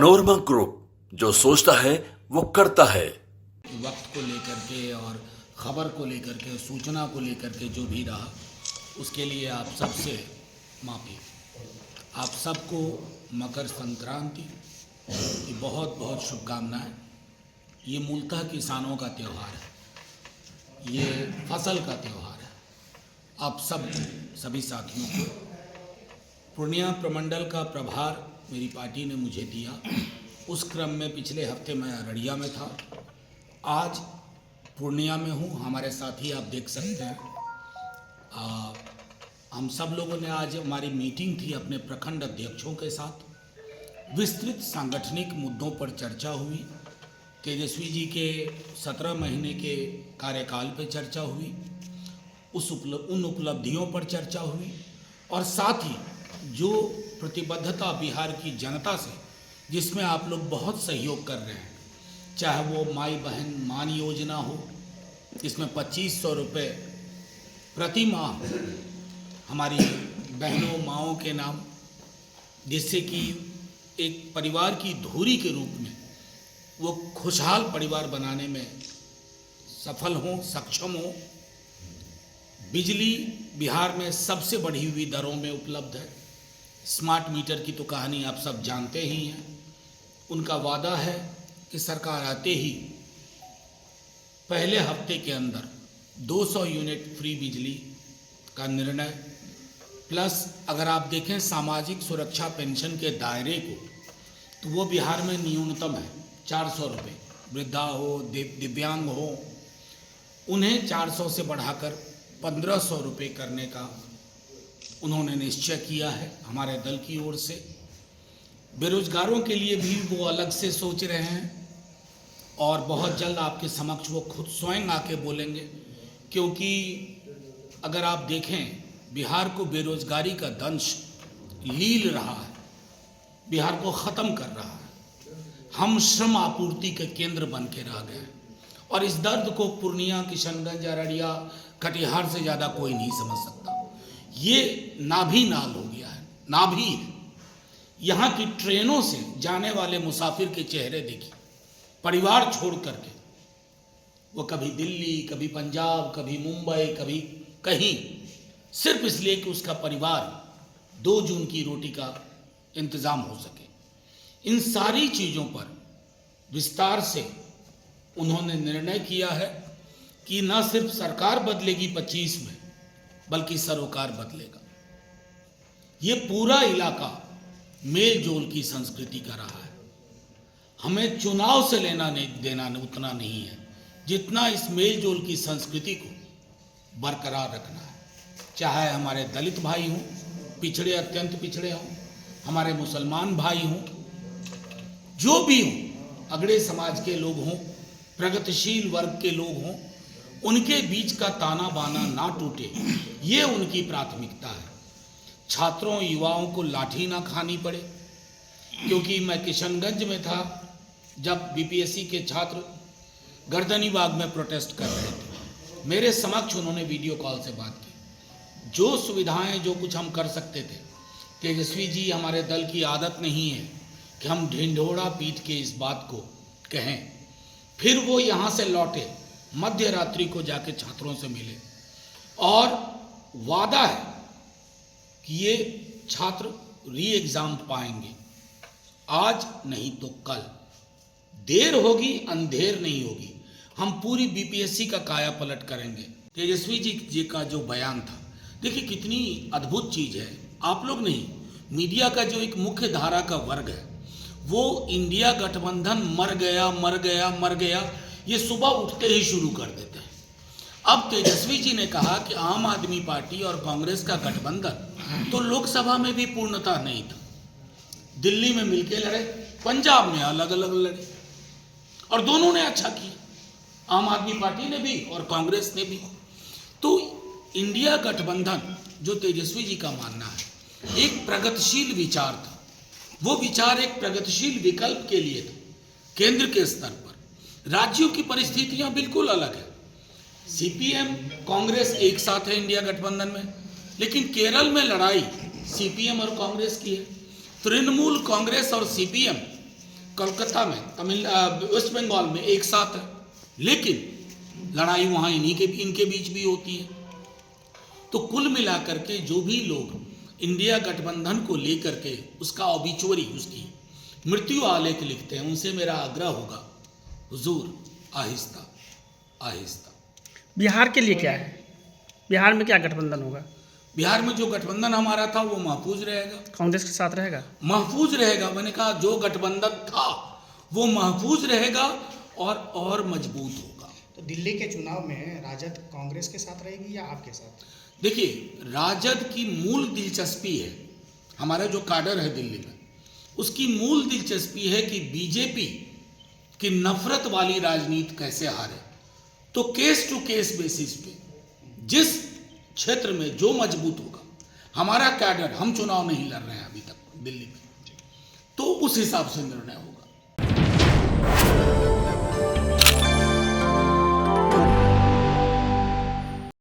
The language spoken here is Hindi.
मनोरमा ग्रुप, जो सोचता है वो करता है। वक्त को लेकर के और खबर को लेकर के, सूचना को लेकर के जो भी रहा, उसके लिए आप सबसे माफ़ी। आप सबको मकर संक्रांति की बहुत बहुत शुभकामनाएं। ये मूलतः किसानों का त्यौहार है, ये फसल का त्यौहार है। आप सब सभी साथियों को पूर्णिया प्रमंडल का प्रभार मेरी पार्टी ने मुझे दिया। उस क्रम में पिछले हफ्ते मैं अररिया में था, आज पूर्णिया में हूँ। हमारे साथी आप देख सकते हैं। हम सब लोगों ने आज हमारी मीटिंग थी अपने प्रखंड अध्यक्षों के साथ। विस्तृत सांगठनिक मुद्दों पर चर्चा हुई। तेजस्वी जी के 17 महीने के कार्यकाल पर चर्चा हुई, उन उपलब्धियों पर चर्चा हुई, और साथ ही जो प्रतिबद्धता बिहार की जनता से, जिसमें आप लोग बहुत सहयोग कर रहे हैं, चाहे वो माई बहन मान योजना हो, इसमें 2500 रुपये प्रति माह हमारी बहनों माओं के नाम, जिससे कि एक परिवार की धुरी के रूप में वो खुशहाल परिवार बनाने में सफल हों, सक्षम हों। बिजली बिहार में सबसे बढ़ी हुई दरों में उपलब्ध है। स्मार्ट मीटर की तो कहानी आप सब जानते ही हैं। उनका वादा है कि सरकार आते ही पहले हफ्ते के अंदर 200 यूनिट फ्री बिजली का निर्णय, प्लस अगर आप देखें सामाजिक सुरक्षा पेंशन के दायरे को, तो वो बिहार में न्यूनतम है 400 रुपये। वृद्धा हो, दिव्यांग हो, उन्हें 400 से बढ़ाकर 1500 रुपये करने का उन्होंने निश्चय किया है हमारे दल की ओर से। बेरोजगारों के लिए भी वो अलग से सोच रहे हैं, और बहुत जल्द आपके समक्ष वो खुद स्वयं आके बोलेंगे। क्योंकि अगर आप देखें, बिहार को बेरोजगारी का दंश लील रहा है, बिहार को ख़त्म कर रहा है। हम श्रम आपूर्ति के केंद्र बन के रह गए, और इस दर्द को पूर्णिया, किशनगंज, अररिया, कटिहार से ज़्यादा कोई नहीं समझ सकता। ये नाभि नाल हो गया है, नाभि है। यहाँ की ट्रेनों से जाने वाले मुसाफिर के चेहरे देखिए, परिवार छोड़ करके वो कभी दिल्ली, कभी पंजाब, कभी मुंबई, कभी कहीं, सिर्फ इसलिए कि उसका परिवार 2 जून की रोटी का इंतज़ाम हो सके। इन सारी चीज़ों पर विस्तार से उन्होंने निर्णय किया है कि न सिर्फ सरकार बदलेगी 25 में, बल्कि सरोकार बदलेगा। ये पूरा इलाका मेल जोल की संस्कृति का रहा है। हमें चुनाव से लेना नहीं देना उतना नहीं है, जितना इस मेल जोल की संस्कृति को बरकरार रखना है। चाहे हमारे दलित भाई हों, पिछड़े, अत्यंत पिछड़े हों, हमारे मुसलमान भाई हों, जो भी हों, अगड़े समाज के लोग हों, प्रगतिशील वर्ग के लोग हों, उनके बीच का ताना बाना ना टूटे, ये उनकी प्राथमिकता है। छात्रों, युवाओं को लाठी ना खानी पड़े। क्योंकि मैं किशनगंज में था जब बीपीएससी के छात्र गर्दनीबाग में प्रोटेस्ट कर रहे थे। मेरे समक्ष उन्होंने वीडियो कॉल से बात की। जो सुविधाएं, जो कुछ हम कर सकते थे, तेजस्वी जी, हमारे दल की आदत नहीं है कि हम ढिंढोरा पीट के इस बात को कहें। फिर वो यहाँ से लौटे, मध्य रात्रि को जाके छात्रों से मिले, और वादा है कि ये छात्र री एग्जाम पाएंगे, आज नहीं तो कल। देर होगी, अंधेर नहीं होगी। हम पूरी बीपीएससी का काया पलट करेंगे। तेजस्वी जी का जो बयान था, देखिए कितनी अद्भुत चीज़ है। आप लोग नहीं, मीडिया का जो एक मुख्य धारा का वर्ग है, वो इंडिया गठबंधन मर गया, मर गया, मर गया, ये सुबह उठते ही शुरू कर देते हैं। अब तेजस्वी जी ने कहा कि आम आदमी पार्टी और कांग्रेस का गठबंधन तो लोकसभा में भी पूर्णतः नहीं था। दिल्ली में मिलके लड़े, पंजाब में अलग अलग लड़े, और दोनों ने अच्छा किया, आम आदमी पार्टी ने भी और कांग्रेस ने भी। तो इंडिया गठबंधन, जो तेजस्वी जी का मानना है, एक प्रगतिशील विचार था। वो विचार एक प्रगतिशील विकल्प के लिए था। केंद्र के स्तर पर राज्यों की परिस्थितियां बिल्कुल अलग है। सीपीएम, कांग्रेस एक साथ है इंडिया गठबंधन में, लेकिन केरल में लड़ाई सीपीएम और कांग्रेस की है। तृणमूल कांग्रेस और सीपीएम कोलकाता में, वेस्ट बंगाल में एक साथ है, लेकिन लड़ाई वहाँ इनके बीच भी होती है। तो कुल मिलाकर के जो भी लोग इंडिया गठबंधन को लेकर के उसका ऑबिचुअरी, उसकी मृत्यु आलेख लिखते हैं, उनसे मेरा आग्रह होगा, हुजूर आहिस्ता आहिस्ता। बिहार के लिए क्या है? बिहार में क्या गठबंधन होगा? बिहार में जो गठबंधन हमारा था वो महफूज रहेगा, कांग्रेस के साथ रहेगा, महफूज रहेगा। मैंने कहा जो गठबंधन था वो महफूज रहेगा और मजबूत होगा। तो दिल्ली के चुनाव में राजद कांग्रेस के साथ रहेगी या आपके साथ? देखिए, राजद की मूल दिलचस्पी है, हमारा जो काडर है दिल्ली में, उसकी मूल दिलचस्पी है कि बीजेपी की नफरत वाली राजनीति कैसे हारे। तो केस टू केस बेसिस पे जिस क्षेत्र में जो मजबूत होगा, हमारा कैडर, हम चुनाव नहीं लड़ रहे हैं अभी तक दिल्ली में, तो उस हिसाब से निर्णय होगा।